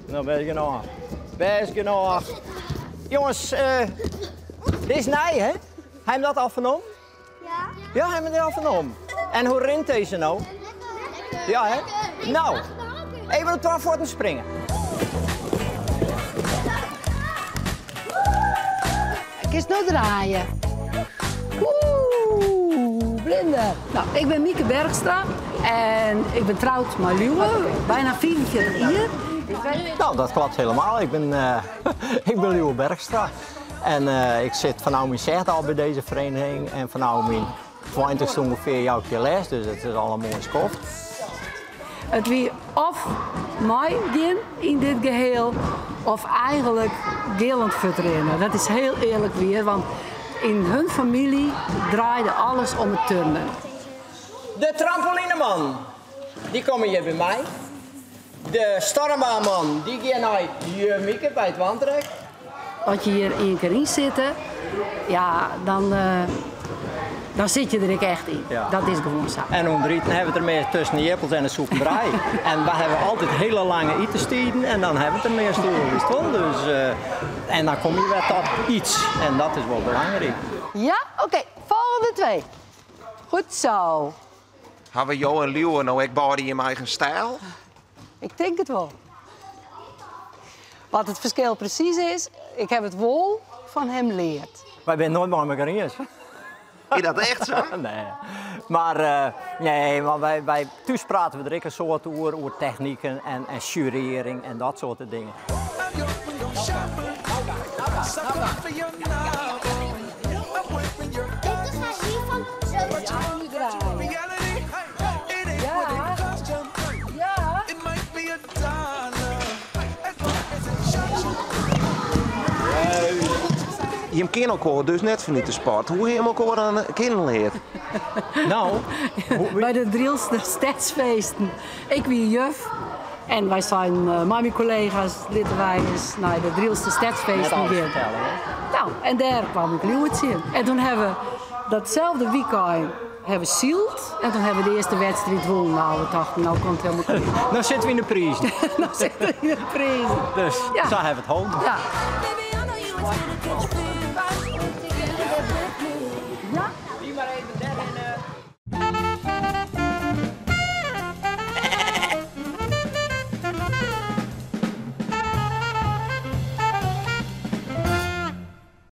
Nou, best genoeg. Best genoeg. Jongens, dit is nij, hè? Heb je dat al vernomen? Ja. Ja, heb je dat al vernomen? En hoe rint deze nou? Ja, hè? Nou, even op 12 voor te springen. Ik eens nou draaien. Oeh, blinde. Nou, ik ben Mieke Bergstra en ik ben trouwd met Liewe, bijna 44 jaar. Nou, dat klopt helemaal. Ik ben Liewe Bergstra. En ik zit vanaf mijn zegt al bij deze vereniging. En vanaf mijn 20ste ongeveer jouw keer les, dus het is al een mooie skoft. Het wie of mij gaan in dit geheel, of eigenlijk Geland vertrainen. Dat is heel eerlijk weer, want in hun familie draaide alles om het turnen. De trampolineman, die komen hier bij mij. De stormbaanman, die gaat naar Mieke bij het wandrek. Als je hier één keer in zit, ja, dan zit je er echt in. Ja. Dat is gewoon zo. En om drieten hebben we het ermee tussen de appels en de soependraai. En we hebben altijd hele lange etensteden en dan hebben we het ermee stoel. Dus, en dan kom je weer tot iets. En dat is wel belangrijk. Ja? Oké. Volgende 2. Goed zo. Hebben Jo en Liewe nou ook body in mijn eigen stijl? Ik denk het wel. Wat het verschil precies is, ik heb het wol van hem leerd. Wij zijn nooit bij elkaar eens. Is dat echt zo? Nee. Maar, wij thuis praten we er ook een soort over technieken en jurering en dat soort dingen. Je kent elkaar dus net van niet de sport. Hoe heb je elkaar dan kennengelernd? Nou, bij de Drielste stadsfeesten. Ik wie juf en wij zijn met mijn collega's, Littenwijgers, naar de Drielste stadsfeesten gegaan. Nou, en daar kwam ik Liewe zien. En toen hebben we datzelfde weekend hebben Sield en toen hebben we de eerste wedstrijd gewonnen. Nou, we dachten, nou komt het helemaal goed. Nou zitten we in de prijs. Nou zitten we in de prijs. Dus, ja. zo hebben we het hond. Ja.